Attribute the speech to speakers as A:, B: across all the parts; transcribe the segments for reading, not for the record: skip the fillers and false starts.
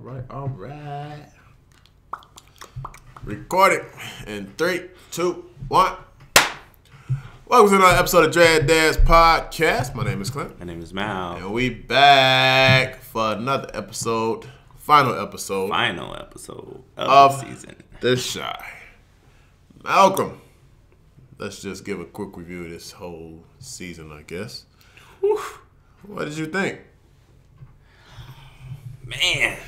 A: All right. Record it in 3, 2, 1. Welcome to another episode of DADS podcast. My name is Clint.
B: My name is Mal.
A: And we back for another episode, final episode
B: of the season.
A: This Shy. Malcolm, let's just give a quick review of this whole season, I guess. Whew. What did you think?
B: Man.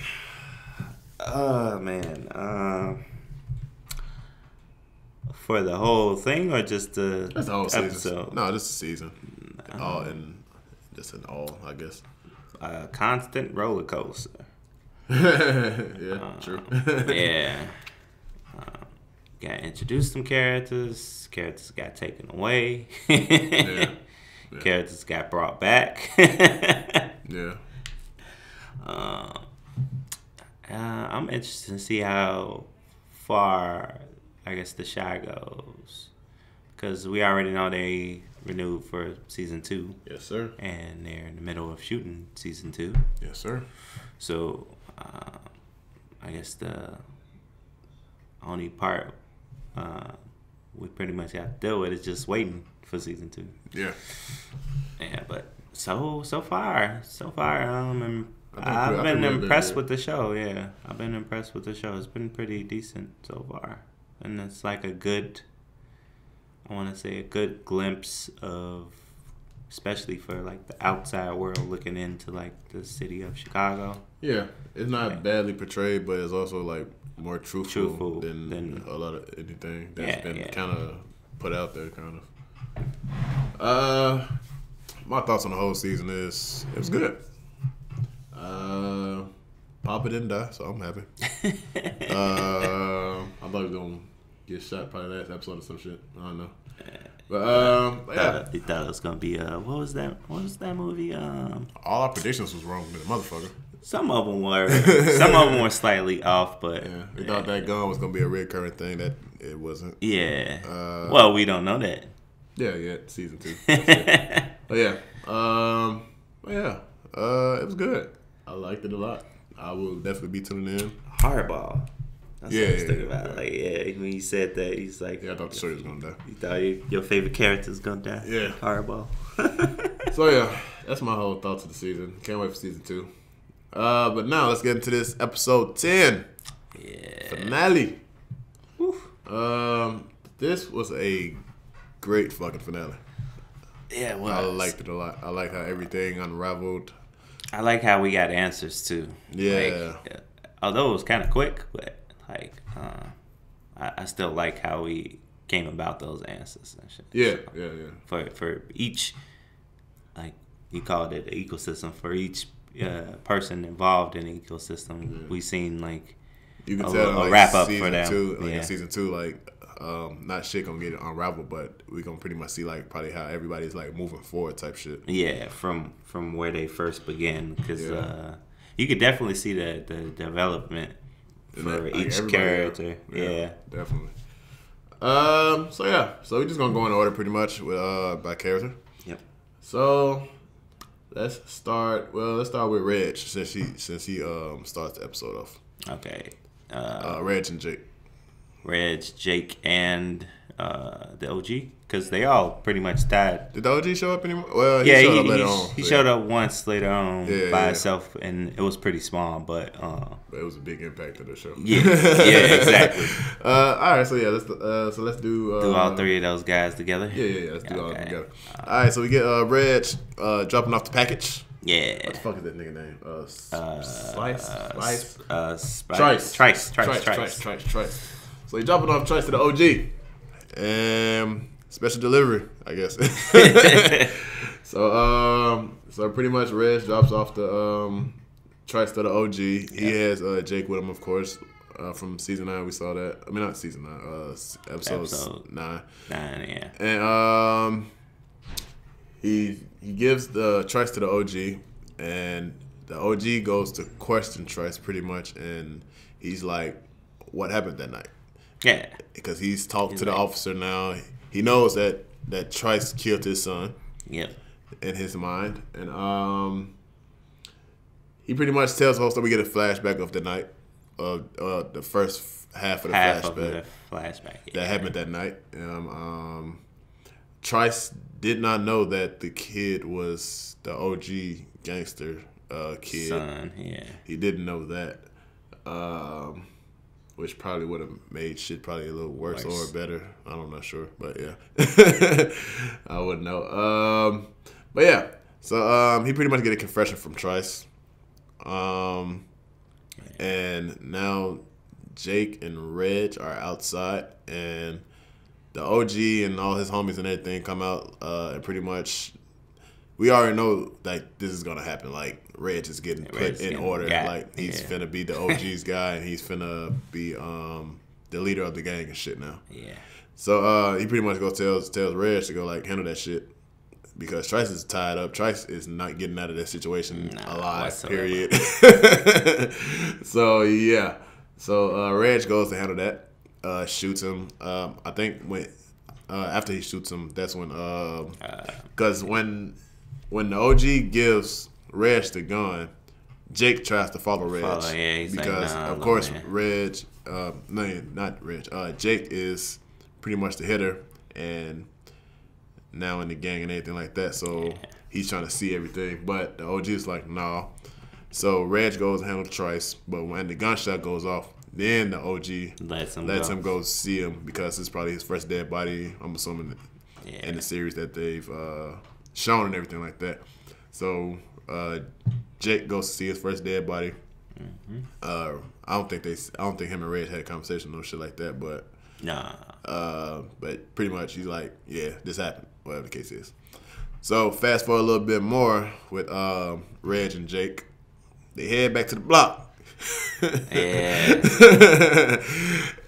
B: For the whole thing or just the
A: whole
B: episode?
A: Season. No, just the season. All, I guess.
B: A constant roller coaster.
A: Yeah, true.
B: Yeah. Got introduced some characters. Characters got taken away.
A: Yeah.
B: Characters got brought back.
A: Yeah.
B: I'm interested to see how far, I guess, the Shy goes. Because we already know they renewed for season 2.
A: Yes, sir.
B: And they're in the middle of shooting season 2.
A: Yes, sir.
B: So, I guess the only part we pretty much have to deal with is just waiting for season 2.
A: Yeah.
B: Yeah, but so far, I've been impressed with the show. Yeah, I've been impressed with the show. It's been pretty decent so far, and it's like a good glimpse of, especially for like the outside world looking into like the city of Chicago.
A: Yeah, it's not badly portrayed, but it's also like more truthful than a lot of anything that's been kind of put out there, kind of. My thoughts on the whole season is it was good. Papa didn't die, so I'm happy. I thought he was gonna get shot probably last episode or some shit. I don't know. But yeah.
B: He thought it was gonna be what was that movie?
A: All our predictions was wrong with the motherfucker.
B: Some of them were slightly off, but
A: yeah, we thought that gun was gonna be a recurring thing. That it wasn't.
B: Yeah. Well, we don't know that.
A: Yeah, season 2. But yeah, it was good. I liked it a lot. I will definitely be tuning in.
B: Hardball. That's what I was thinking about. Like, when he said that, he's like,
A: I thought the story was gonna die.
B: You thought your favorite character was gonna die.
A: Yeah,
B: Hardball.
A: So yeah, that's my whole thoughts of the season. Can't wait for season 2. But now let's get into this episode 10.
B: Yeah.
A: Finale.
B: Woo.
A: This was a great fucking finale.
B: Yeah, it was.
A: I liked it a lot. I like how everything unraveled.
B: I like how we got answers too.
A: Yeah.
B: Like, although it was kind of quick, but like, I still like how we came about those answers and shit.
A: Yeah.
B: For each, like you called it, the ecosystem. For each person involved in the ecosystem, we seen like
A: you can tell
B: a
A: like
B: wrap up
A: season
B: for them.
A: 2, like in season 2, like. Not shit gonna get unraveled, but we gonna pretty much see like probably how everybody's like moving forward type shit.
B: Yeah, from where they first began, because you could definitely see the development for each character. Yeah,
A: definitely. So we're just gonna go in order pretty much with by character.
B: Yep.
A: So let's start with Reg since he starts the episode off.
B: Okay.
A: Reg and Jake.
B: Reg, Jake, and the OG, because they all pretty much died.
A: Did the OG show up anymore? Well,
B: he
A: showed up later on.
B: He showed up once later on by himself, and it was pretty small, but
A: it was a big impact to the show.
B: Yeah, exactly.
A: All right, so let's do
B: all 3 of those guys together.
A: Yeah, let's do all of them together. All right, so we get Reg dropping off the package.
B: Yeah.
A: What the fuck is that nigga name? Trice. So he dropping off Trice to the OG. Special delivery, I guess. So pretty much Reg drops off the Trice to the OG. He has Jake with him, of course. From season 9, we saw that. I mean, not season 9. Episode 9.
B: 9, yeah.
A: And he gives the Trice to the OG, and the OG goes to question Trice pretty much, and he's like, "What happened that night?"
B: Yeah,
A: because he's talked to the officer now. He knows that Trice killed his son.
B: Yep.
A: In his mind, and he pretty much tells the whole story. We get a flashback of the night, the first half of the flashback that happened that night. Trice did not know that the kid was the OG gangster kid.
B: Son, yeah.
A: He didn't know that, which probably would have made shit probably a little worse or better. I'm not sure, but yeah, I wouldn't know. But yeah, so he pretty much get a confession from Trice, and now Jake and Reg are outside, and the OG and all his homies and everything come out, and pretty much we already know that this is gonna happen. Like Reg is getting put in order. Like he's finna be the OG's guy, and he's finna be the leader of the gang and shit now.
B: Yeah.
A: So he pretty much tells Reg to go like handle that shit because Trice is tied up. Trice is not getting out of that situation alive. Whatsoever. Period. So yeah. So Reg goes to handle that. Shoots him. I think when after he shoots him, that's when because when the OG gives Reg the gun, Jake tries to follow Reg because like, of course Reg, no, not Reg. Jake is pretty much the hitter and now in the gang and everything like that. So he's trying to see everything, but the OG is like no. So Reg goes and handle Trice, but when the gunshot goes off, then the OG lets him go see him because it's probably his first dead body, I'm assuming, in the series that they've shown and everything like that. So Jake goes to see his first dead body. Mm-hmm. I don't think him and Reg had a conversation, no shit like that, but
B: nah.
A: But pretty much he's like, yeah, this happened, whatever the case is. So fast forward a little bit more with Reg and Jake. They head back to the block.
B: Yeah.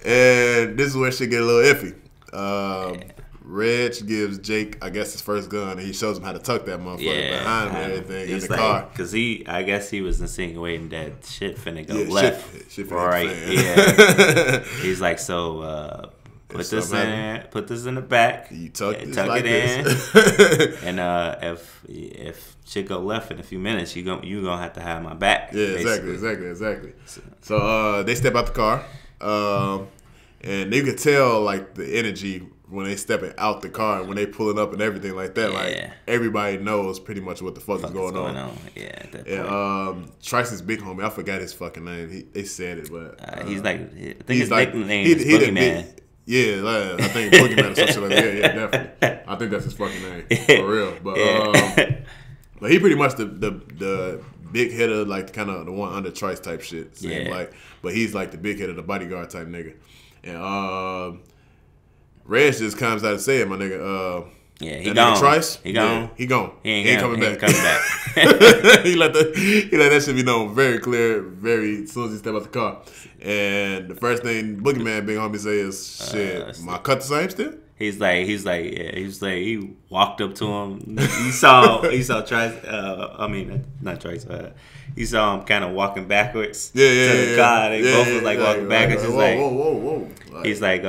A: And this is where shit get a little iffy. Reg gives Jake, I guess, his first gun, and he shows him how to tuck that motherfucker behind him and everything in the car.
B: Because I guess he was insinuating that shit finna go left.
A: Shit finna right.
B: Yeah. He's like, so put this in the back.
A: You tuck
B: it
A: like
B: in. And if shit go left in a few minutes, you gonna have to have my back.
A: Yeah, basically. exactly. So they step out the car, and you could tell like the energy when they stepping out the car and when they pulling up and everything like that. Yeah. Like everybody knows pretty much what the fuck is going on.
B: Yeah.
A: And Trice's big homie, I forgot his fucking name. They said it, but
B: he's like, I think his nickname is Boogeyman.
A: Yeah, I think Boogeyman or something like that. Yeah, definitely. I think that's his fucking name for real. But but he pretty much the big hitter, like kind of the one under Trice type shit. Like, but he's like the big hitter, the bodyguard type nigga. And Reg just comes out and say it, my nigga.
B: He gone.
A: Trice,
B: he gone.
A: He gone.
B: He ain't coming back.
A: he let that shit be known very clear, very as soon as he step out the car. And the first thing Boogeyman big homie say is, "Shit, my cut the same still."
B: He walked up to him. He saw Trice. Not Trice. He saw him kind of walking backwards to the car. They both was like walking backwards. He's like,
A: whoa.
B: He's like,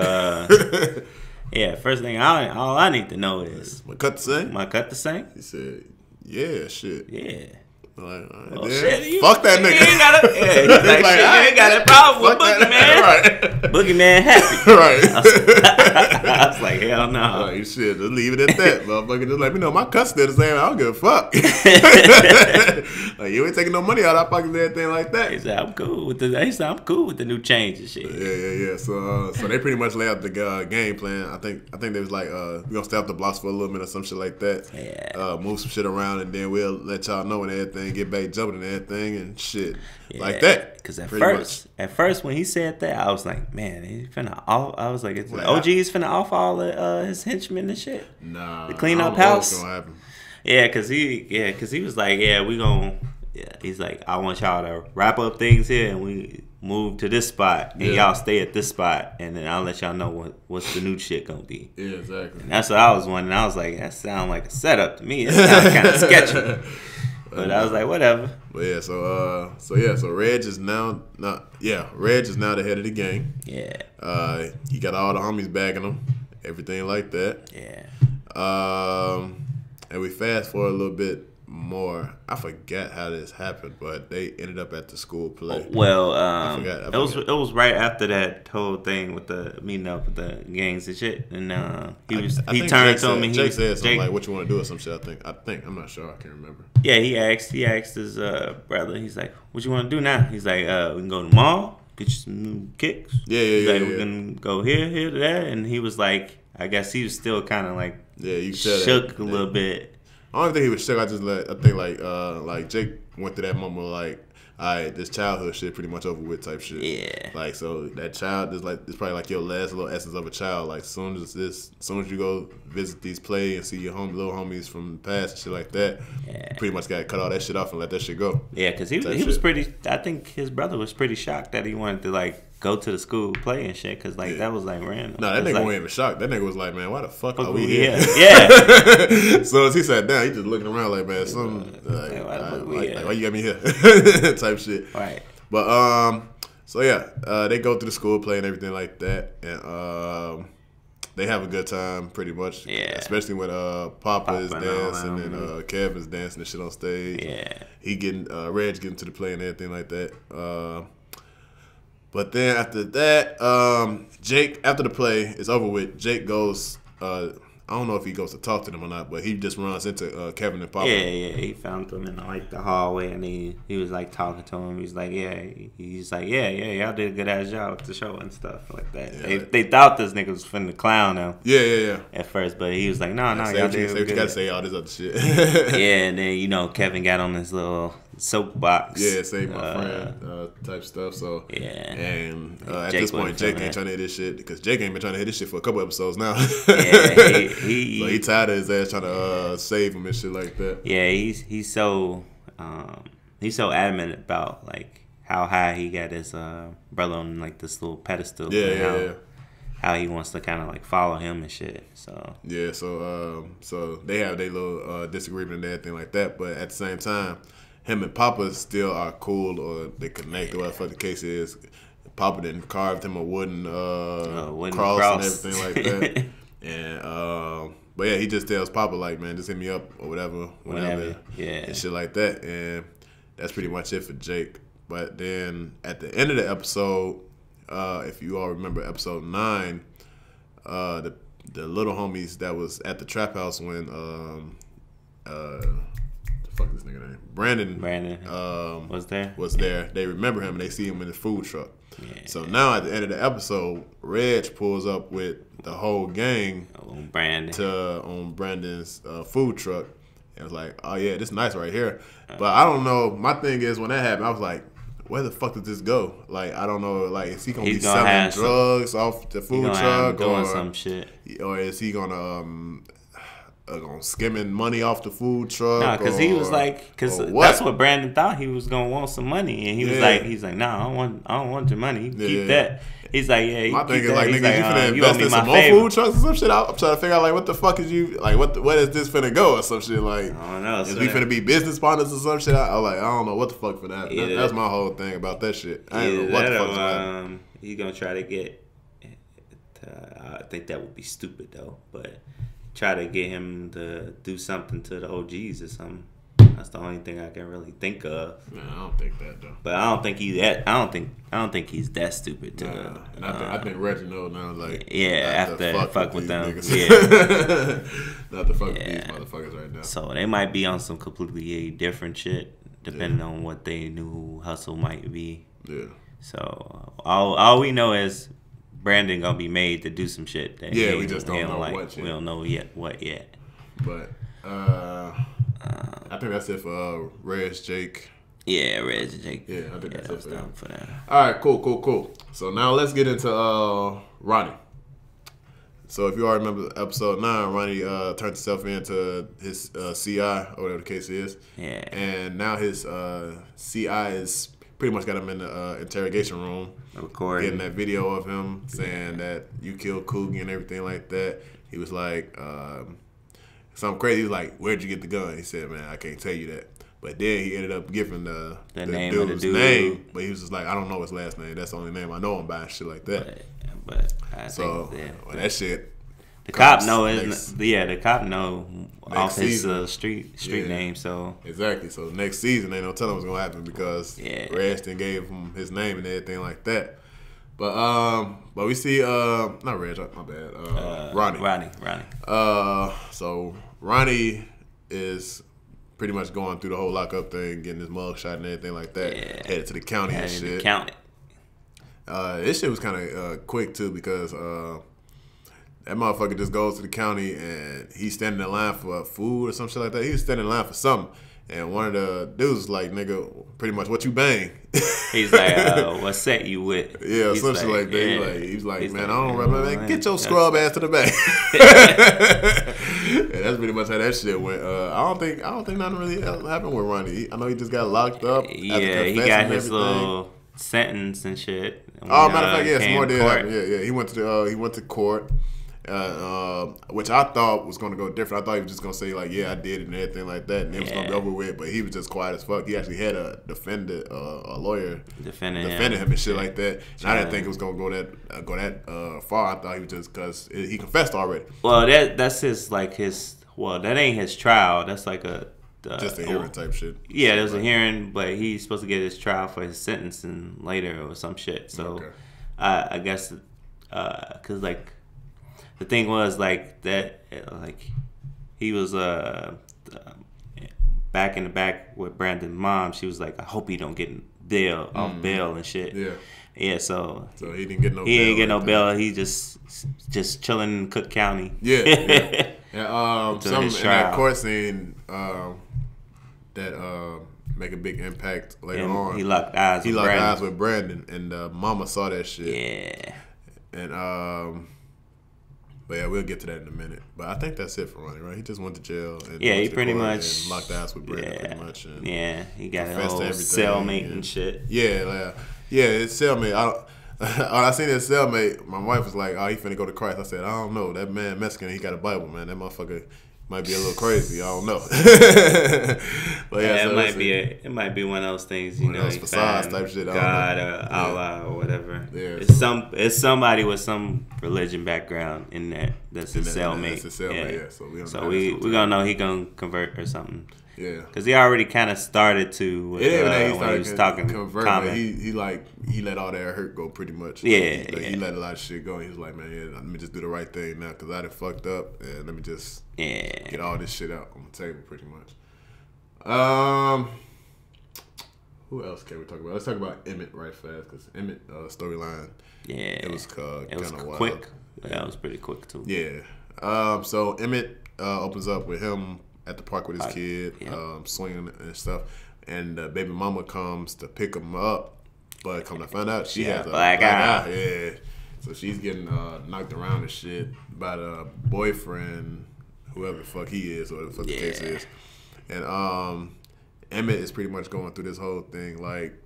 B: yeah. First thing, all I need to know is
A: my cut the same.
B: My cut the same.
A: He said, yeah, shit.
B: Yeah.
A: Like,
B: shit,
A: fuck that nigga.
B: You ain't got a problem with Boogeyman. Right. Boogeyman happy.
A: Right.
B: I was like, hell no.
A: Like, shit, just leave it at that. Motherfucker, just let me know my cut's still the same. I don't give a fuck. Like, you ain't taking no money out of our pockets and everything like that.
B: He said, I'm cool with the new change and shit.
A: Yeah. So they pretty much lay out the game plan. I think they was like, we're gonna stay off the blocks for a little minute or some shit like that.
B: Yeah.
A: Move some shit around and then we'll let y'all know and everything. Get back jumping and everything and shit like that.
B: Because at first when he said that, I was like, man, he's finna off. I was like, OG's finna off all his henchmen and shit.
A: Nah,
B: to clean up house.
A: What's gonna happen.
B: Cause he was like, we gonna. Yeah, he's like, I want y'all to wrap up things here and we move to this spot and y'all stay at this spot and then I'll let y'all know what's the new shit gonna be.
A: Yeah, exactly.
B: And that's what I was wondering. I was like, that sounds like a setup to me. It sounds kind of sketchy. But I was like, whatever.
A: But so Reg is now the head of the gang.
B: Yeah.
A: He got all the homies bagging him, everything like that.
B: Yeah.
A: And we fast forward a little bit more. I forget how this happened, but they ended up at the school play.
B: Well, I forgot. It was right after that whole thing with the meeting up with the gangs and shit, and he turned to him and
A: Jake said something like, "What you want to do?" or some shit. I think I'm not sure. I can't remember.
B: Yeah, he asked his brother. He's like, "What you want to do now?" He's like, "We can go to the mall, get you some new kicks." We can go here to that, and he was like, I guess he was still kind of like shook a little bit.
A: I don't think he was shook. I think like Jake went through that moment like, all right, this childhood shit pretty much over with type shit.
B: Yeah.
A: Like, so that child is like, it's probably like your last little essence of a child. Like, soon as you go visit these play and see your little homies from the past and shit like that, pretty much got to cut all that shit off and let that shit go.
B: Yeah, because he was pretty, I think his brother was pretty shocked that he wanted to like go to the school play and shit, because like that was like random.
A: No, that nigga wasn't even shocked. That nigga was like, man, why the fuck are we
B: here?
A: Yeah. So as he sat down, he just looking around like, man, why you got me here? Type shit.
B: Right.
A: But so yeah, they go through the school play and everything like that, and they have a good time pretty much.
B: Yeah.
A: Especially when Papa is dancing and Kevin's dancing and shit on stage.
B: Yeah.
A: He getting Reg getting to the play and everything like that. But then after that, Jake, after the play is over with, Jake goes, I don't know if he goes to talk to them or not, but he just runs into Kevin and Papa.
B: Yeah, he found them in like the hallway, and he was like talking to him. He's like, y'all did a good ass job with the show and stuff like that. Yeah. They thought this nigga was finna clown them.
A: Yeah.
B: At first, but he was like, no, y'all did good.
A: You gotta say all this other shit.
B: Yeah, and then Kevin got on this little soapbox.
A: Yeah, save my friend type stuff. So
B: yeah,
A: and at this point, Jake ain't trying to hit this shit because Jake ain't been trying to hit this shit for a couple episodes now.
B: Yeah,
A: so he tired of his ass trying to save him and shit like that.
B: Yeah, he's so adamant about like how high he got his brother on like this little pedestal.
A: Yeah.
B: How he wants to kind of like follow him and shit. So
A: yeah, so they have their little disagreement and everything like that, but at the same time, him and Papa still are cool, or they connect, or whatever the case is. Papa then carved him a wooden cross and everything like that. And but yeah, he just tells Papa like, man, just hit me up or whatever, whenever, and shit like that. And that's pretty much it for Jake. But then at the end of the episode, if you all remember episode 9, the little homies that was at the trap house when fuck this nigga name, Brandon was there. They remember him and they see him in the food truck. Yeah. So now at the end of the episode, Reg pulls up with the whole gang
B: on
A: Brandon's food truck, and was like, oh yeah, this is nice right here. But I don't know. My thing is, when that happened, I was like, where the fuck did this go? Like, I don't know. Like, is he gonna selling drugs off the food truck,
B: or some shit,
A: or is he gonna skimming money off the food truck?
B: No, because he was like, because that's what Brandon thought, he was gonna want some money, and he was like, nah, I don't want your money. You keep that. He's like, yeah.
A: My thing is like, nigga, you finna invest in some more food trucks or some shit. I'm trying to figure out like, what the fuck is you like? Where is this finna go or some shit? Like,
B: I don't know.
A: Is we finna be business partners or some shit? I don't know what the fuck for that. That's my whole thing about that shit. I don't know what the fuck is that.
B: He's gonna try to get. I think that would be stupid though, but try to get him to do something to the OGs or something. That's the only thing I can really think of.
A: Man, I don't think that though.
B: But I don't think he's that. I don't think he's that stupid to.
A: And I think Reginald now like
B: after fuck with them.
A: Niggas.
B: Yeah.
A: Not to fuck with these motherfuckers right now.
B: So they might be on some completely different shit depending on what they new hustle might be.
A: Yeah.
B: So all we know is Brandon gonna be made to do some shit. That
A: we just don't know
B: like,
A: what yet.
B: We don't know what yet.
A: But I think that's it for Reg, Jake.
B: Yeah, Reg and Jake.
A: Yeah, I think that's it
B: for that.
A: All right, cool. So now let's get into Ronnie. So if you all remember episode 9, Ronnie turned himself into his CI or whatever the case is.
B: Yeah.
A: And now his CI is pretty much got him in the interrogation room,
B: recording,
A: getting that video of him saying that you killed Coogie and everything like that. He was like, something crazy. He was like, "Where'd you get the gun?" He said, "Man, I can't tell you that." But then he ended up giving the
B: name
A: dude's
B: of the dude.
A: name, but he was just like, "I don't know his last name. That's the only name I know him by." And shit like that.
B: But I think
A: that shit.
B: The cop know the cop know off his street name. So
A: exactly. So next season, ain't no telling what's gonna happen because Redden gave him his name and everything like that. But we see not Reg, my bad. Ronnie. So Ronnie is pretty much going through the whole lockup thing, getting his mug shot and everything like that. Yeah. Headed to the county and shit. This shit was kind of quick too because that motherfucker just goes to the county and he's standing in line for food or some shit like that. He was standing in line for something. And one of the dudes was like, nigga, pretty much what you bang.
B: He's like, what set you with?
A: Yeah, some shit like that. Yeah. He's like, man, I don't remember. Man, get your scrub ass to the back. And that's pretty much how that shit went. I don't think nothing really happened with Ronnie. I know he just got locked up.
B: Yeah, he got his little sentence and shit.
A: Oh, matter of fact, yeah, some more did happen. Yeah. He went to court. Which I thought was gonna go different. I thought he was just gonna say like, "Yeah, I did it" and everything like that, and it was gonna be over with. But he was just quiet as fuck. He actually had a lawyer defending him and shit like that. And I didn't think it was gonna go that far. I thought he was just because he confessed already.
B: Well, that's his. Well, that ain't his trial. That's like
A: just a hearing type shit.
B: Yeah, there's a hearing, but he's supposed to get his trial for his sentencing later or some shit. So I guess because like. The thing was like that, like he was back in the back with Brandon's mom. She was like, I hope he don't get bail off bail and shit. Yeah. So
A: he didn't get no.
B: He ain't get no bail. He just chilling in Cook County.
A: Yeah. Some in that court scene that make a big impact later on.
B: He locked eyes
A: with Brandon, and Mama saw that shit.
B: Yeah.
A: And but yeah, we'll get to that in a minute. But I think that's it for Ronnie, right? He just went to jail. And
B: he pretty much
A: locked eyes with Brandon, pretty much. And
B: he got a whole cellmate and shit.
A: Yeah, it's cellmate. When I seen his cellmate, my wife was like, "Oh, he finna go to Christ." I said, "I don't know. That man Mexican, he got a Bible, man. That motherfucker might be a little crazy. I don't know." But
B: it might be one of those things, you know,
A: facades type shit.
B: God or Allah or whatever.
A: Yeah,
B: it's somebody with some religion background in that. That's his cellmate.
A: That's his cellmate. Yeah.
B: So we gonna know he gonna convert or something.
A: Yeah,
B: because he already kind of started to. When he was talking
A: convert, but he let all that hurt go pretty much. He let a lot of shit go. He was like, man, let me just do the right thing now because I done fucked up and let me just get all this shit out on the table pretty much. Who else can we talk about? Let's talk about Emmett right fast because Emmett storyline.
B: Yeah,
A: it was kind of wild.
B: Quick. Yeah, it was pretty quick too.
A: Yeah. So Emmett opens up with him at the park with his kid, swinging and stuff, and baby mama comes to pick him up, but come to find out she has a black eye. Yeah, so she's getting knocked around and shit by the boyfriend, whoever the fuck he is, or whatever the fuck the case is, and Emmett is pretty much going through this whole thing like.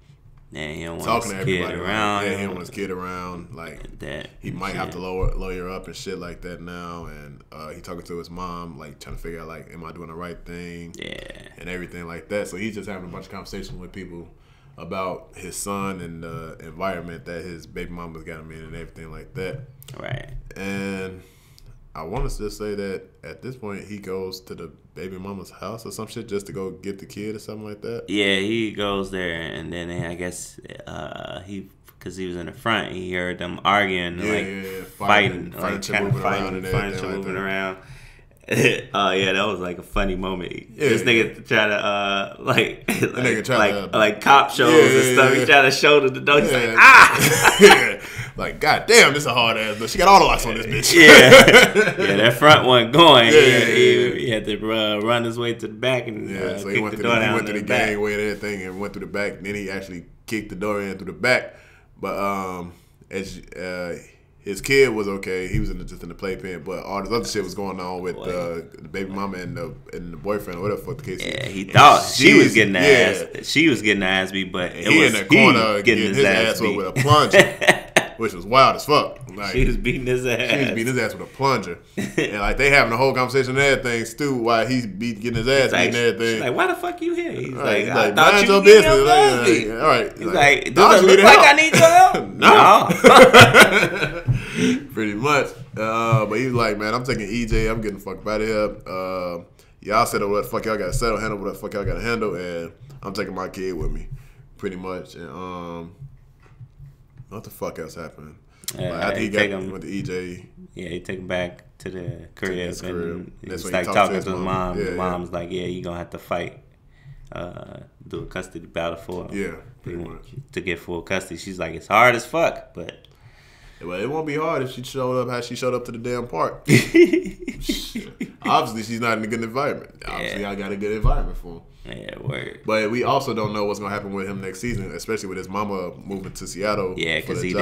B: Yeah, he don't
A: talking
B: want his kid around.
A: He don't want his kid around. Like that, he might have to lawyer up and shit like that now. And he talking to his mom, like trying to figure out like, am I doing the right thing?
B: Yeah,
A: and everything like that. So he's just having a bunch of conversations with people about his son and the environment that his baby mama's got him in and everything like that.
B: Right.
A: And I want to just say that at this point he goes to the baby mama's house or some shit just to go get the kid or something like that.
B: Yeah, he goes there and then I guess because he was in the front, he heard them arguing, fighting, furniture moving around. Oh yeah, that was like a funny moment. This nigga try to like cop shows and stuff. He try to shoulder the door. He's like, ah.
A: Like, god damn, this is a hard ass. But she got all the locks on this bitch.
B: Yeah, that front one going. He had to run his way to the back and
A: so he went through the gangway and everything and went through the back. Then he actually kicked the door in through the back. But his kid was okay. He was just in the playpen, but all this other shit was going on with the baby mama and the boyfriend or whatever the fuck the case is.
B: Yeah, he thought she was getting the ass. She was getting the ass beat, but
A: he in the corner getting his ass with a plunger. Which was wild as fuck. Like,
B: she was beating his ass.
A: She was beating his ass with a plunger. And like they having a whole conversation and everything, Stu, while he's getting his ass beaten and everything.
B: She's like, why the fuck you here? He's
A: like, I thought you was getting your ass beat. All right.
B: He's like, does it look like I need your help?
A: No. Pretty much. But he was like, man, I'm taking EJ. I'm getting the fuck out of here. Y'all settle what the fuck y'all got to settle, handle what the fuck y'all got to handle, and I'm taking my kid with me, pretty much. And what the fuck else happened? After he got with the EJ,
B: he took him back to the crib, and he's like talking to his mom. The mom's like, yeah, you gonna have to fight, do a custody battle for him.
A: Yeah, pretty much
B: to get full custody. She's like, it's hard as fuck, but.
A: Well, it won't be hard if she showed up how she showed up to the damn park. Obviously, she's not in a good environment. Obviously, I got a good environment for him.
B: Yeah, word.
A: But we also don't know what's gonna happen with him next season, especially with his mama moving to Seattle.
B: Yeah, because he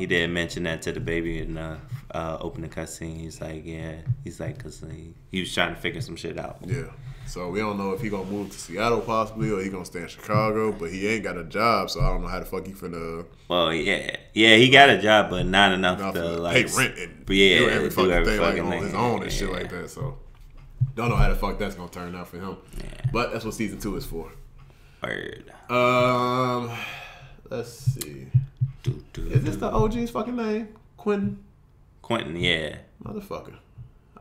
B: did mention that to the baby in the opening cutscene. He's like, because he was trying to figure some shit out.
A: Yeah. So we don't know if he gonna move to Seattle possibly, or he gonna stay in Chicago. But he ain't got a job, so I don't know how the fuck he finna.
B: Well, yeah, he got a job, but not enough to like
A: pay rent and
B: do
A: every fucking thing like on his own and
B: yeah.
A: shit like that. So don't know how the fuck that's gonna turn out for him.
B: Yeah.
A: But that's what season 2 is for.
B: Word.
A: Let's see. Is this the OG's fucking name? Quentin,
B: yeah.
A: Motherfucker.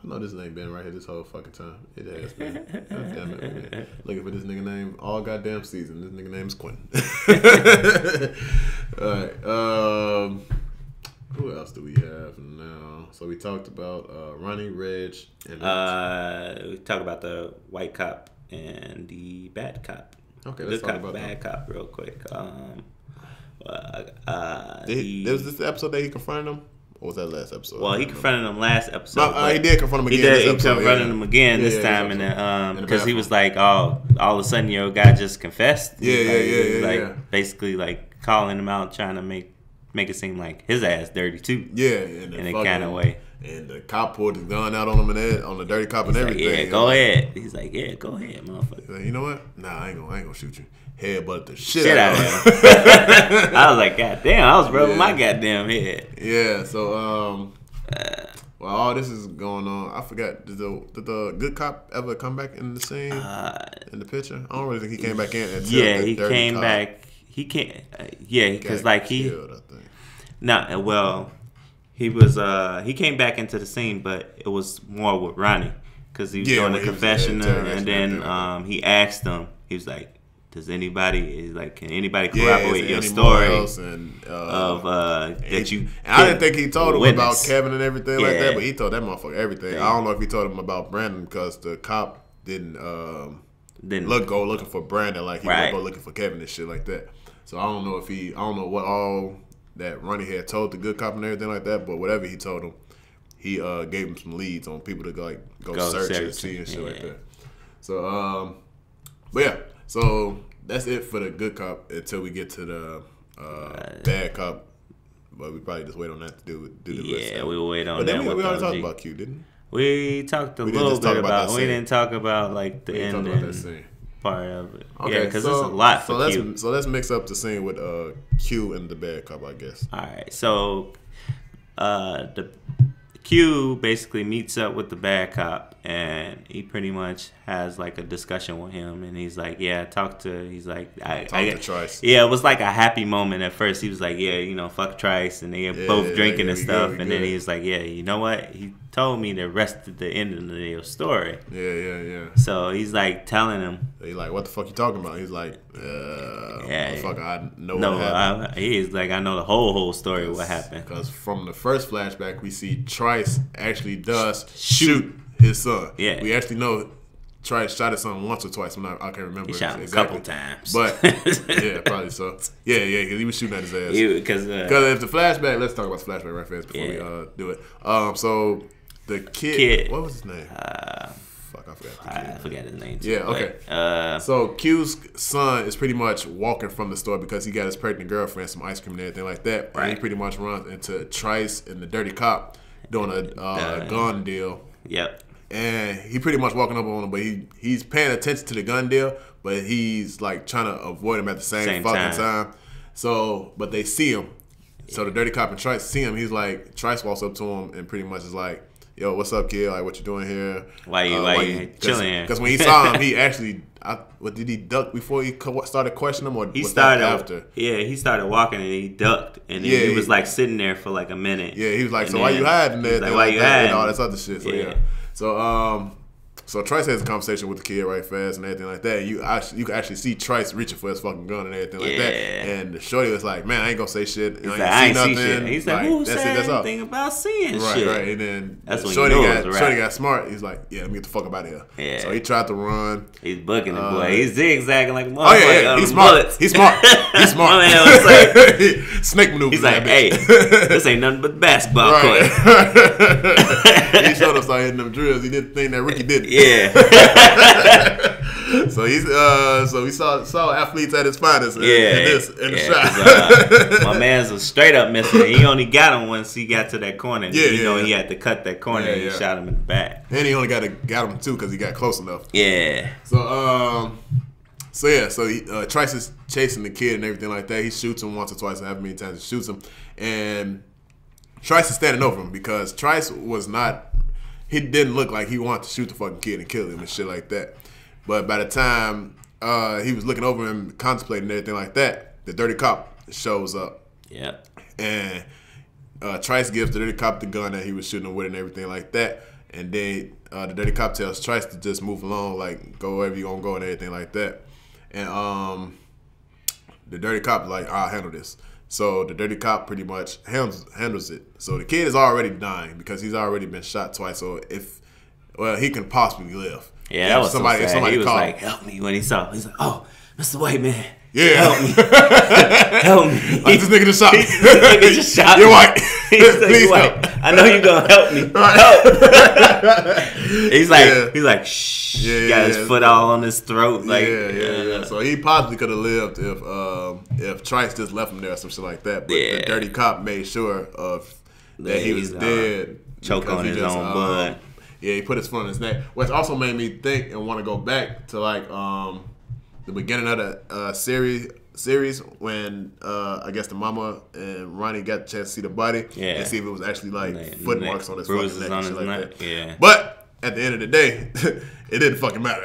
A: I know this name been right here this whole fucking time. It has been. God damn it, man. Looking for this nigga name all goddamn season. This nigga name's Quentin. Alright. Who else do we have now? So we talked about Ronnie, Reg, and
B: we talked about the white cop and the bad cop.
A: Okay, let's talk about
B: bad cop real quick.
A: There was this episode that he confronted him. Or was that last episode?
B: Well, he confronted him last episode.
A: No, he did confront him again.
B: He confronted him again this time, and because he was like, all of a sudden your guy just confessed.
A: Yeah.
B: Basically, like calling him out, trying to make it seem like his ass dirty too.
A: Yeah,
B: in a kind of way.
A: And the cop pulled his gun out on him and on the dirty cop and everything.
B: Like, yeah, go ahead. He's like, yeah, go ahead, motherfucker.
A: Like, you know what? Nah, I ain't gonna shoot you. Headbutt the shit out of
B: him. I was like, God damn, I was rubbing my goddamn head.
A: Yeah, so while all this is going on, I forgot, did the good cop ever come back in the scene in the picture? I don't really think he came back in until
B: he came cop back. He can't. Because like
A: killed, I think.
B: No, well, he came back into the scene, but it was more with Ronnie because he was doing the confession, and then he asked him. He was like, can anybody corroborate your story that you?
A: I didn't think he told him about Kevin and everything like that, but he told that motherfucker everything. I don't know if he told him about Brandon because the cop didn't go looking for Brandon like he would go looking for Kevin and shit like that. So I don't know what all that Ronnie had told the good cop and everything like that, but whatever he told him, he gave him some leads on people to go search and see and shit like that. So but yeah. So that's it for the good cop until we get to the bad cop. But we probably just wait on that to do the rest.
B: Yeah, we will wait on
A: but
B: that.
A: But then we already talked about Q, didn't
B: we? We talked a little bit about. We didn't talk about like the ending part of it. Okay, yeah, because it's a lot for Q.
A: So let's mix up the scene with Q and the bad cop, I guess.
B: All right. So the Q basically meets up with the bad cop, and he pretty much has like a discussion with him, and he's like, talk to
A: Trice.
B: Yeah, it was like a happy moment at first. He was like, fuck Trice, and they were both drinking and stuff, and then he was like, you know what? He told me the rest of the end of the story.
A: Yeah.
B: So he's like telling him.
A: He's like, what the fuck you talking about? He's like, motherfucker, I know what happened.
B: He's like, I know the whole story of what happened.
A: Because from the first flashback, we see Trice actually does shoot his son.
B: Yeah.
A: We actually know Trice shot his son once or twice. I can't remember.
B: He shot him exactly. A couple times.
A: But, yeah, probably so. Yeah, because he was shooting at his ass.
B: Because
A: if the flashback, let's talk about the flashback right fast before we do it. So, the kid, what was his name? Fuck, I forgot.
B: I forgot his name too.
A: Yeah, okay. So Q's son is pretty much walking from the store because he got his pregnant girlfriend some ice cream and everything like that. Right. And he pretty much runs into Trice and the dirty cop doing a gun deal.
B: Yep.
A: And he pretty much walking up on him, but he's paying attention to the gun deal, but he's like trying to avoid him at the same fucking time. So, but they see him. So the dirty cop and Trice see him. He's like, Trice walks up to him and pretty much is like, yo, what's up, kid? Like, what you doing here?
B: Why you chilling here?
A: Because when he saw him, he actually, what did he duck before he started questioning him, or
B: he started
A: after?
B: Yeah, he started walking and he ducked, and then he was like sitting there for like a minute.
A: Yeah, he was like, so why you hiding there?
B: Like, why you hiding?
A: And all this other shit. So So Trice has a conversation with the kid right fast and everything like that. You can actually see Trice reaching for his fucking gun and everything like that. And the shorty was like, "Man, I ain't gonna say shit.
B: I ain't see shit." He's like, "Who said anything about seeing shit?"
A: Right. And then
B: that's when
A: shorty got smart. He's like, "Yeah, let me get the fuck up out of here."
B: Yeah.
A: So he tried to run.
B: He's bucking the boy. He's zigzagging like a motherfucker.
A: Oh yeah. He's smart.
B: Bullets.
A: He's smart. He's smart.
B: My man was like,
A: snake maneuver.
B: He's like, "Hey, this ain't nothing but basketball court."
A: He showed us hitting them drills. He did the thing that Ricky did.
B: Yeah.
A: So we saw athletes at his finest in the shot.
B: My man's a straight up misser. He only got him once he got to that corner. He had to cut that corner and he shot him in the back.
A: And he only got him too because he got close enough.
B: Yeah.
A: So Trice is chasing the kid and everything like that. He shoots him once or twice, however many times he shoots him, and Trice is standing over him because Trice was not. He didn't look like he wanted to shoot the fucking kid and kill him and shit like that. But by the time he was looking over him, contemplating everything like that, the dirty cop shows up.
B: Yeah.
A: And Trice gives the dirty cop the gun that he was shooting him with and everything like that. And then the dirty cop tells Trice to just move along, like, go wherever you gonna go and everything like that. And the dirty cop like, I'll handle this. So the dirty cop pretty much handles it. So the kid is already dying because he's already been shot twice. So he can possibly live.
B: Yeah, that was somebody. He was like, "Help me!" When he saw him. He's like, "Oh, Mr. White Man, help me, help me!"
A: Like, this nigga just shot me.
B: This nigga just shot me.
A: You're white.
B: Please help. I know you're gonna help me. Help. He's like, shh. Got his foot all on his throat. Like,
A: So he possibly could have lived if Trice just left him there or some shit like that. But the dirty cop made sure that he was dead.
B: Choke on his own blood.
A: Yeah, he put his foot on his neck, which also made me think and want to go back to like the beginning of the series when I guess the mama and Ronnie got the chance to see the body and see if it was actually like foot marks on his fucking neck and shit like that. Yeah. But at the end of the day, it didn't fucking matter.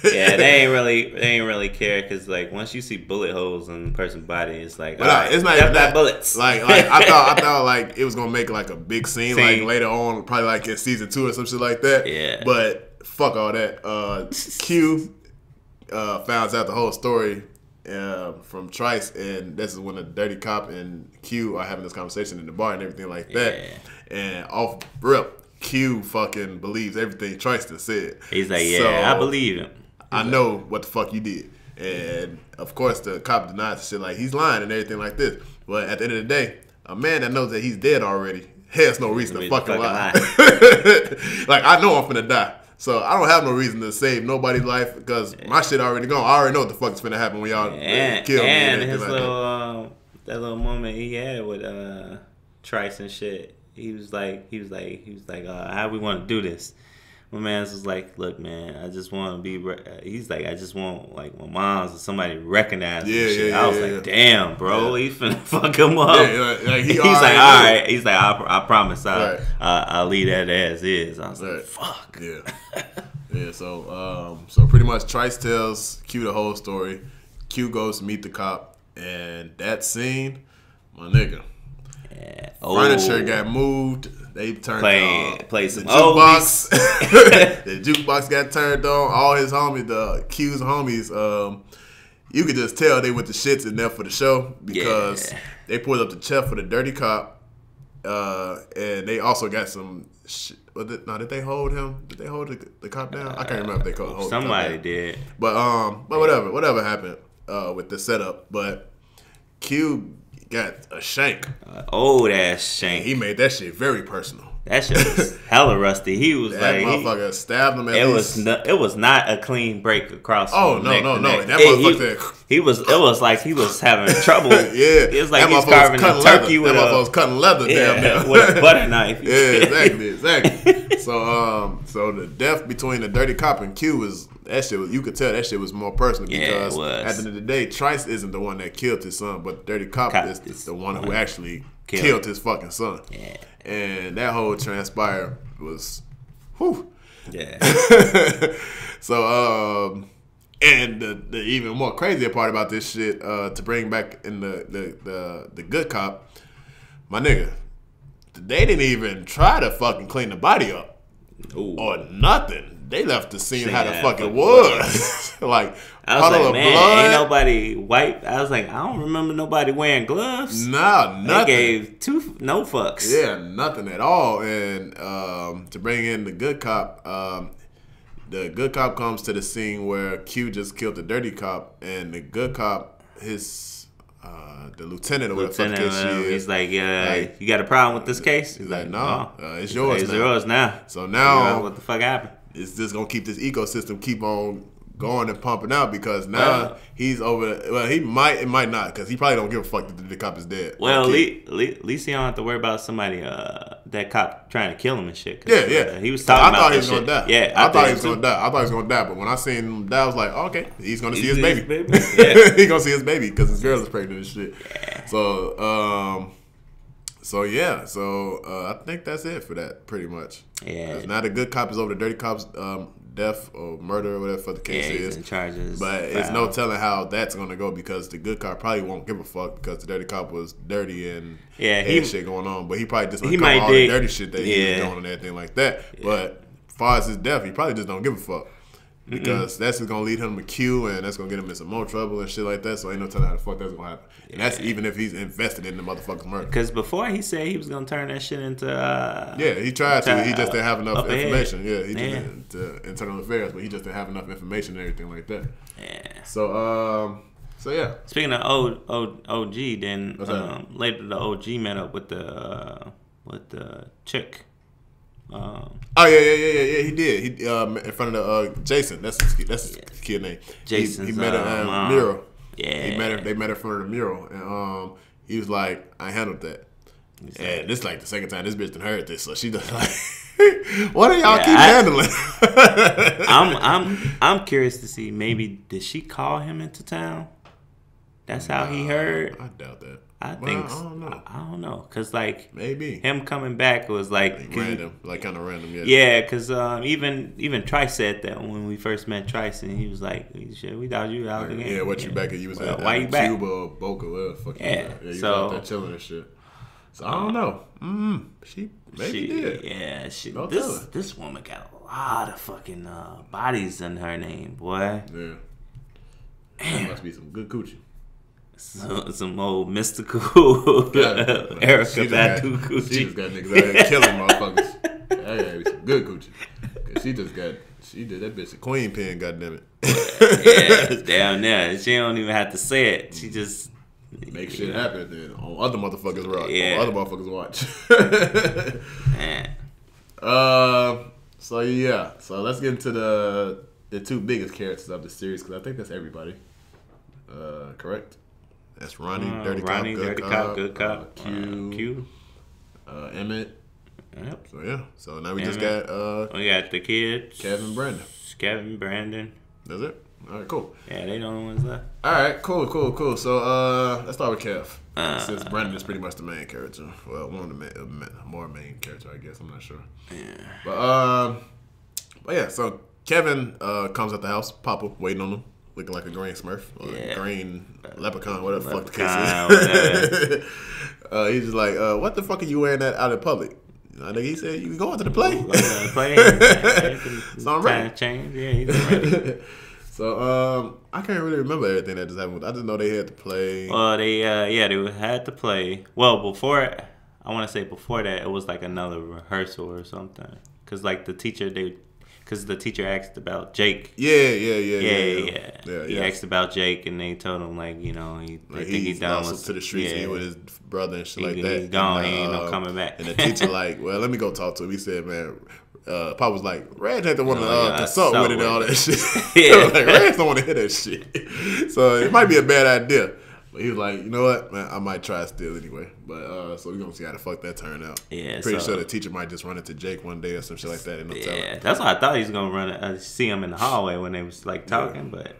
B: Yeah, they ain't really care because like once you see bullet holes in a person's body, it's like
A: it's not even that
B: bullets.
A: Like I thought like it was gonna make like a big scene like later on, probably like in season 2 or some shit like that.
B: Yeah.
A: But fuck all that. Q finds out the whole story from Trice, and this is when the dirty cop and Q are having this conversation in the bar and everything like that. Yeah. And off rip, Q fucking believes everything Trice said.
B: He's like, I believe him.
A: I know what the fuck you did. And of course the cop denies the shit like he's lying and everything like this. But at the end of the day, a man that knows that he's dead already has no reason to fucking lie. Like, I know I'm finna die. So I don't have no reason to save nobody's life because my shit already gone. I already know what the fuck is finna happen when y'all kill me.
B: And his little that little moment he had with Trice and shit. He was like, how we want to do this? My man's was like, look, man, I just want to be. He's like, I just want like my mom's or somebody recognize me. Shit. I was like, damn, bro, he's finna fuck him up. He's like, all right. He's like, I promise, I'll leave that as is. I was like, fuck.
A: Yeah. So pretty much, Trice tells Q the whole story. Q goes to meet the cop, and that scene, my nigga. Yeah. Furniture got moved. They turned
B: play some
A: jukebox. The jukebox got turned on. All his homies, the Q's homies, you could just tell they went to shits in there for the show because they pulled up the chef for the dirty cop, and they also got some. Did they hold him? Did they hold the cop down? I can't remember if they hold.
B: Somebody did.
A: But whatever happened with the setup. But Q got a shank.
B: Old ass shank.
A: He made that shit very personal.
B: That shit was hella rusty. He was
A: that motherfucker stabbed him.
B: It was not a clean break across.
A: Oh no. That motherfucker.
B: It was like he was having trouble.
A: It
B: was like he was carving a turkey with
A: was cutting leather.
B: With a butter knife.
A: Exactly. So the death between the dirty cop and Q is that shit was, you could tell that shit was more personal because
B: at
A: the end of the day, Trice isn't the one that killed his son, but Dirty Cop is the one who actually killed his fucking son. Yeah. And that whole transpire was, whew.
B: Yeah.
A: So, and the even more crazier part about this shit, to bring back in the good cop, my nigga, they didn't even try to fucking clean the body up. Ooh. Or nothing. They left the scene how the fuck it was. Like,
B: I was like, man, blood. Ain't nobody wiped. I was like, I don't remember nobody wearing gloves.
A: Nah, nothing.
B: They gave no fucks.
A: Yeah, nothing at all. And to bring in the good cop comes to the scene where Q just killed the dirty cop, and the good cop, the lieutenant or whatever the case she is.
B: He's like, like, you got a problem with this case?
A: He's like, no, it's yours now.
B: It's yours now.
A: So now,
B: what the fuck happened?
A: It's just going to keep this ecosystem keep on going and pumping out because now he's over. Well, it might not because he probably don't give a fuck that the cop is dead.
B: Well, at least he don't have to worry about somebody, that cop trying to kill him and shit.
A: Yeah.
B: He was talking about that shit.
A: I thought he was going to die.
B: Yeah,
A: I thought he was going to die. I thought he was going to die. But when I seen him die, I was like, oh, okay, he's going to see his baby.
B: Yeah.
A: He's going to see his baby because his girl is pregnant and shit. Yeah. So I think that's it for that, pretty much.
B: Yeah.
A: Now the good cop is over the dirty cop's death or murder or whatever the case is.
B: He's in charges.
A: But it's no telling how that's going to go because the good cop probably won't give a fuck because the dirty cop was dirty and had shit going on. But he probably just uncover all the dirty shit that he was doing and everything like that. Yeah. But as far as his death, he probably just don't give a fuck. Because that's just going to lead him to Q and that's going to get him in some more trouble and shit like that. So ain't no telling how the fuck that's going to happen. And that's even if he's invested in the motherfucker's murder.
B: Because before he said he was going to turn that shit into...
A: he tried to. He just didn't have enough information. Yeah, he just into internal affairs, but he just didn't have enough information and everything like that. Yeah. So yeah.
B: Speaking of OG, then later the OG met up with the chick.
A: He did. He in front of Jason. That's his kid name.
B: Jason.
A: He met her at a mural.
B: Yeah.
A: They met her in front of the mural, and he was like, "I handled that." And this is like the second time this bitch done heard this, so she does like, "What do y'all keep handling?"
B: I'm curious to see. Maybe did she call him into town? That's how he heard.
A: I doubt that.
B: I think so. I don't know, cause like
A: maybe
B: him coming back was like
A: random, like kind of random.
B: Yeah, cause even Trice said that when we first met Trice, and he was like, "We thought you out again."
A: Yeah, what you back at? You was at
B: why you back?
A: Cuba or Boca, whatever. Fuck
B: yeah,
A: you was out there chilling and shit. So I don't know. She did.
B: Yeah, this woman got a lot of fucking bodies in her name, boy.
A: Yeah, that must be some good coochie.
B: Some old mystical Erica Badu coochie.
A: She just got niggas out here killing motherfuckers. That gotta be some good coochie. Cause she did that bitch a queen pin, goddammit.
B: Yeah, it's down there. She don't even have to say it. She just
A: make shit happen then on other motherfuckers watch.
B: Yeah.
A: On other motherfuckers watch.
B: Man.
A: So let's get into the two biggest characters of the series because I think that's everybody. Correct? That's Ronnie, Dirty Cop, Good Cop,
B: Q,
A: Emmett.
B: Yep.
A: So now we just got
B: we got the kids,
A: Kevin,
B: Brandon.
A: That's it. All right, cool.
B: Yeah, they the only ones left.
A: All right, cool. So let's start with Kev. Since Brandon is pretty much the main character. Well, one of the more main character, I guess. I'm not sure.
B: Yeah.
A: But yeah. So Kevin comes at the house. Papa waiting on him. Looking like a green Smurf or a green leprechaun, whatever the fuck the case is. He's just like, what the fuck are you wearing that out in public? I think he said, you going to the play? So I'm ready.
B: Change. Yeah, he's ready.
A: So I can't really remember everything that just happened. I just know they had to play.
B: Well, they had to play. Well, before that, it was like another rehearsal or something. Cause like the teacher asked about Jake.
A: Yeah.
B: He asked about Jake, and they told him like, they think he's done
A: to the streets with his brother and shit like that.
B: He's gone. He ain't no coming back.
A: And the teacher like, well, let me go talk to him. He said, man, Pop was like, Reg had to want to consult with it and all that shit. Like, Reg don't want to hear that shit. So it might be a bad idea. But he was like, you know what, man, I might try still anyway. But so we're gonna see how the fuck that turned out. Yeah, pretty sure the teacher might just run into Jake one day or some shit like that. And
B: yeah, that's what I thought he was gonna see him in the hallway when they was like talking. But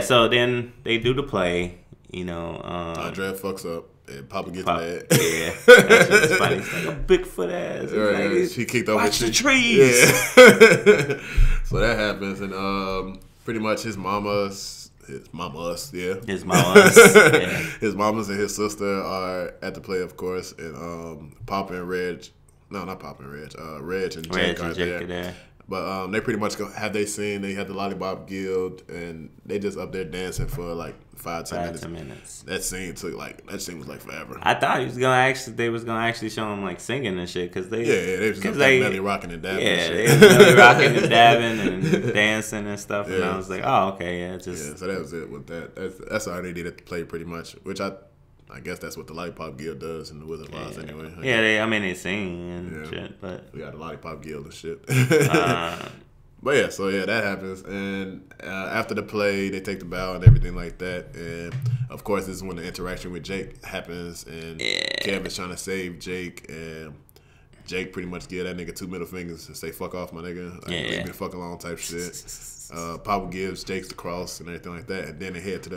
B: so then they do the play. You know,
A: Andrea fucks up. And Papa gets mad.
B: Yeah, that's just funny. It's like a Bigfoot ass.
A: Right,
B: like,
A: she kicked over
B: the trees.
A: Yeah. So that happens, and pretty much his mamas, yeah. His mamas and his sister are at the play, of course, and Papa and Reg, no, not Papa and Reg, Reg and Jake are there. But they pretty much they had the Lollipop Guild, and they just up there dancing for like 5-10 minutes. That scene was like forever.
B: I thought they was gonna actually show him like singing and shit, cause they
A: was just belly rocking and dabbing.
B: Yeah, they was belly rocking and dabbing and dancing and stuff. And I was like, oh, okay, so
A: that was it with that. That's all they did at the play pretty much, which I guess that's what the Lollipop Guild does in the Wizard of Oz anyway.
B: They sing and shit, but
A: we got the Lollipop Guild and shit. But that happens, and after the play, they take the bow and everything like that, and of course, this is when the interaction with Jake happens, and Kevin's trying to save Jake, and Jake pretty much give that nigga 2 middle fingers and say "fuck off, my nigga," like, leave me the fuck alone type shit. Papa gives Jake the cross and everything like that, and then they head to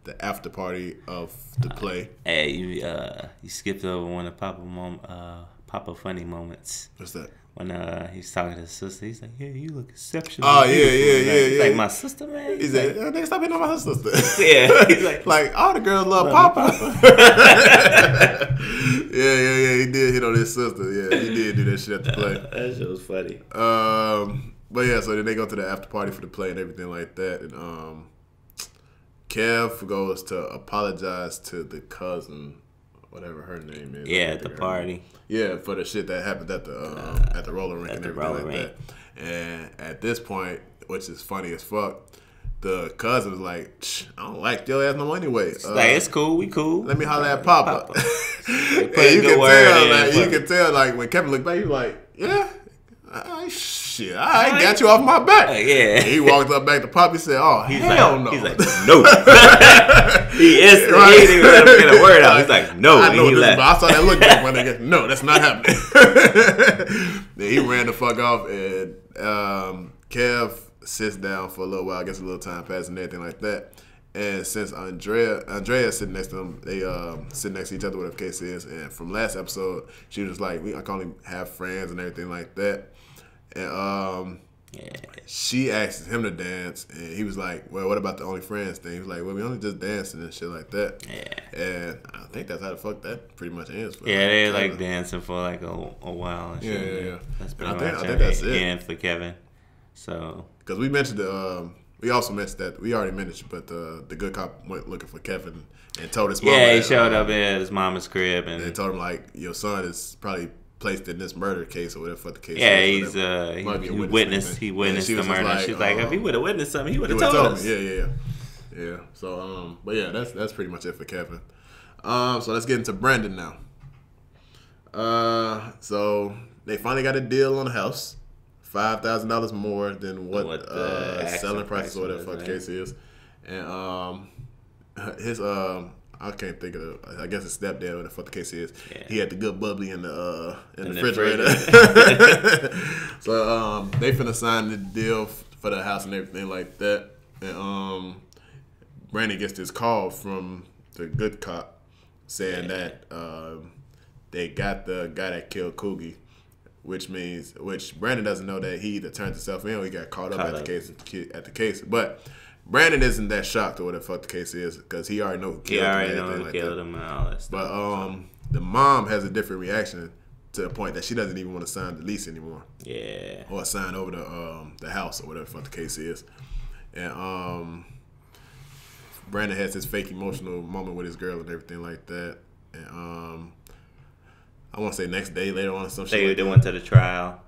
A: the after party of the play.
B: Hey, you skipped over one of Papa funny moments.
A: What's that?
B: When he's talking to his sister, he's like, "Yeah, you look exceptional."
A: Oh yeah.
B: Like my sister, man.
A: He's like, "Nigga, stop hitting on my sister."
B: Yeah, he's like
A: all the girls love Papa. Yeah. He did hit on his sister. Yeah, he did do that shit at the play.
B: That shit was funny.
A: But so then they go to the after party for the play and everything like that, and Kev goes to apologize to the cousin, whatever her name is.
B: Yeah, at the party.
A: Yeah, for the shit that happened at the roller rink and everything like that. And at this point, which is funny as fuck, the cousin was like, I don't like your ass no more anyway.
B: It's cool, we cool.
A: Let me holler at Papa. And you can tell, like, when Kevin looked back, he was like, yeah, shit, I got you off my back.
B: Yeah.
A: And he walked up back to Papa and said, oh, hell no.
B: He's like, no. He didn't even let him get a word out. He's like, no.
A: I know this, but I saw that look back when they get, no, that's not happening. Then he ran the fuck off, and Kev sits down for a little while, gets a little time passing and everything like that. And since Andrea is sitting next to them, they sit next to each other, whatever the case is. And from last episode, she was like, I can only have friends and everything like that. And she asked him to dance, and he was like, well, what about the only friends thing? He was like, well, we only just dancing and shit like that. Yeah. And I think that's how the fuck that pretty much ends. For
B: they like dancing for like a while and shit.
A: Yeah.
B: That's pretty much I think that's it. And for Kevin. So.
A: Because we mentioned we also mentioned that we already mentioned, but the good cop went looking for Kevin and told his mom.
B: Yeah, he showed up at his mama's crib and
A: they told him like your son is probably placed in this murder case or whatever the case.
B: Yeah,
A: is.
B: He witnessed the murder.
A: Like,
B: she's like, if he would have witnessed something, he would have told us.
A: Yeah. So but yeah, that's pretty much it for Kevin. So let's get into Brandon now. So they finally got a deal on the house. $5,000 more than what selling prices or whatever the case is, and his I can't think of I guess his stepdad, whatever the fuck the case is. Yeah. He had the good bubbly in the refrigerator. So they finna sign the deal for the house and everything like that, and Brandon gets this call from the good cop saying that they got the guy that killed Coogie. Which Brandon doesn't know that he either turned himself in or he got caught up at the case. But Brandon isn't that shocked or whatever the fuck the case is because he already know who killed him.
B: He already know who killed him and all that stuff.
A: But the mom has a different reaction to the point that she doesn't even want to sign the lease anymore.
B: Yeah. Or
A: sign over the house or whatever the fuck the case is. And Brandon has this fake emotional moment with his girl and everything like that. And I want to say next day later on or some shit.
B: They went to the trial.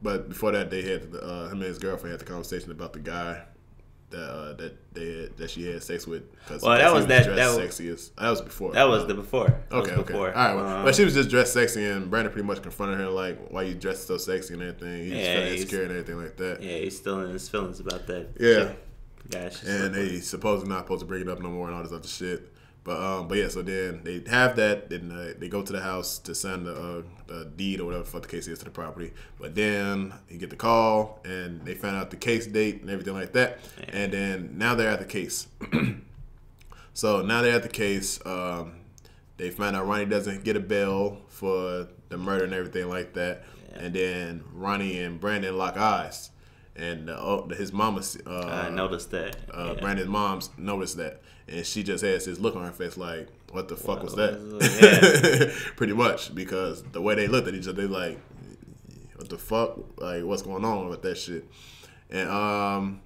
A: But before that, they had him and his girlfriend had the conversation about the guy that she had sex with.
B: Well, that was
A: sexiest. That was before.
B: That was the before.
A: Okay. All right. Well, but she was just dressed sexy, and Brandon pretty much confronted her like, "Why you dressed so sexy and everything?" He just felt insecure and everything like that.
B: Yeah, he's still in his feelings about that.
A: Yeah. And they supposedly not supposed to bring it up no more and all this other shit. But yeah, so then they have that. Then they go to the house to sign the deed or whatever the fuck the case is to the property. But then you get the call and they found out the case date and everything like that. And then now they're at the case. So now they're at the case. They find out Ronnie doesn't get a bail for the murder and everything like that. Yeah. And then Ronnie and Brandon lock eyes. And his mama
B: noticed that.
A: Brandon's mom's noticed that. And she just has this look on her face like, what the fuck was that? Pretty much. Because the way they looked at each other, they like, what the fuck? Like, what's going on with that shit? And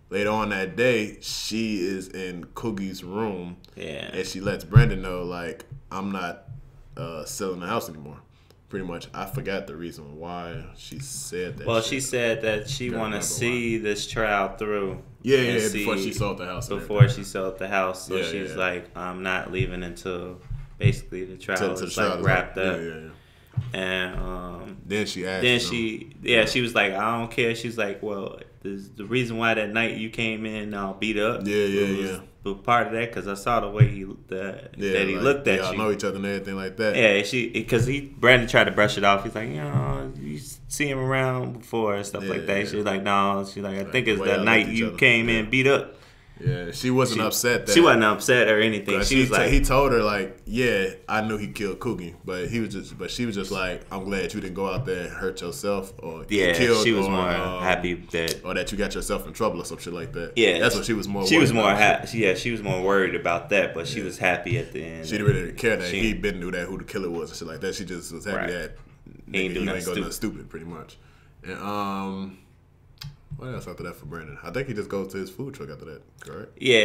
A: later on that day, she is in Coogie's room. Yeah. And she lets Brandon know, like, I'm not selling the house anymore. Pretty much. I forgot the reason why she said that.
B: Well, she said that she want to see this trial through.
A: Yeah, before she sold the house.
B: Before she sold the house. So she's like, I'm not leaving until basically the trial is like wrapped up. And
A: then she asked
B: she was like, I don't care. She's like, well, the reason why that night you came in all beat up. But part of that, because I saw the way he looked at you.
A: Y'all know each other and everything like that.
B: Yeah, because Brandon tried to brush it off. He's like, you see him around before and stuff like that. She's like, no. She's like, I think it's that night you came in beat up.
A: Yeah, she wasn't upset.
B: She wasn't upset or anything. She was like,
A: he told her like, yeah, I knew he killed Coogie, but she was just like, I'm glad you didn't go out there and hurt yourself or get killed.
B: She was more happy that,
A: or that you got yourself in trouble or some shit like that.
B: Yeah,
A: that's what she was more.
B: She was more she was more worried about that, but she was happy at the end.
A: She didn't really care that he been knew that who the killer was and shit like that. She just was happy that he ain't go nothing stupid, pretty much. And what else after that for Brandon? I think he just goes to his food truck after that, correct?
B: Yeah,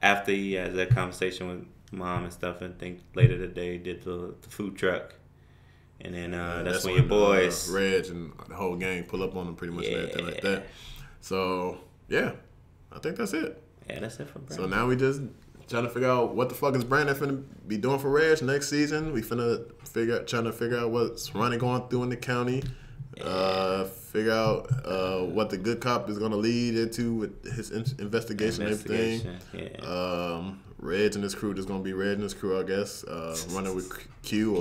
B: after he has that conversation with mom and stuff, I think later today he did the food truck. And then that's when your boys...
A: Reg and the whole gang pull up on him pretty much and everything like that. So, yeah, I think that's it.
B: Yeah, that's it for Brandon.
A: So now we just trying to figure out what the fuck is Brandon finna be doing for Reg next season. We trying to figure out what's Ronnie going through in the county. Figure out what the good cop is going to lead into with his investigation and everything. Yeah. Reg and his crew is going to be Reg and his crew, I guess. Running with Q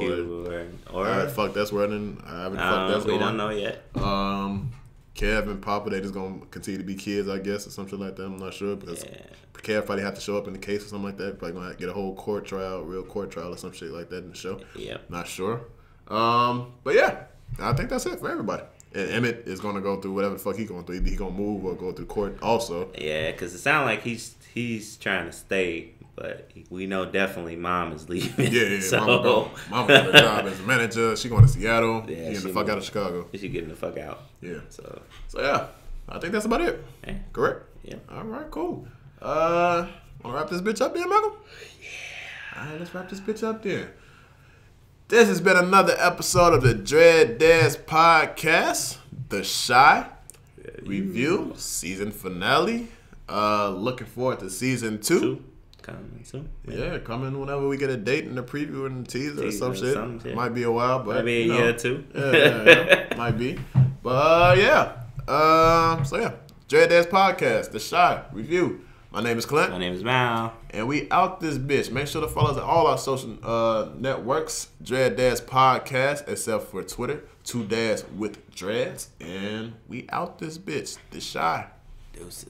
A: or fuck that's running. I haven't fucked that's going.
B: We don't know yet.
A: Kev and Papa, they just going to continue to be kids, I guess, or something like that. I'm not sure because Kev probably have to show up in the case or something like that. Probably going to get a whole real court trial or some shit like that in the show.
B: Yep.
A: Not sure. But yeah. I think that's it for everybody. And Emmett is going to go through whatever the fuck he's going through. Either he's going to move or go through court also.
B: Yeah, because it sounds like he's trying to stay, but we know definitely Mom is leaving.
A: Yeah. So. Mama got a job as a manager. She going to Seattle. Yeah, getting the fuck out of Chicago.
B: She's getting the fuck out.
A: Yeah. So yeah, I think that's about it.
B: Yeah.
A: Correct?
B: Yeah.
A: All right, cool. Want to wrap this bitch up there, Malcolm?
B: Yeah.
A: All right, let's wrap this bitch up there. This has been another episode of the DADS podcast, The Shy Review Season Finale. Looking forward to Season 2.
B: Coming soon.
A: Yeah, coming whenever we get a date and a preview and a teaser or some shit. Might be a while, but
B: might be a year or two.
A: Yeah, might be. But so yeah, DADS podcast, The Shy Review. My name is Clint.
B: My name is Mal.
A: And we out this bitch. Make sure to follow us on all our social networks. DADS Podcast, except for Twitter. 2 Dads with Dreads. And we out this bitch. The Shy.
B: Deuces.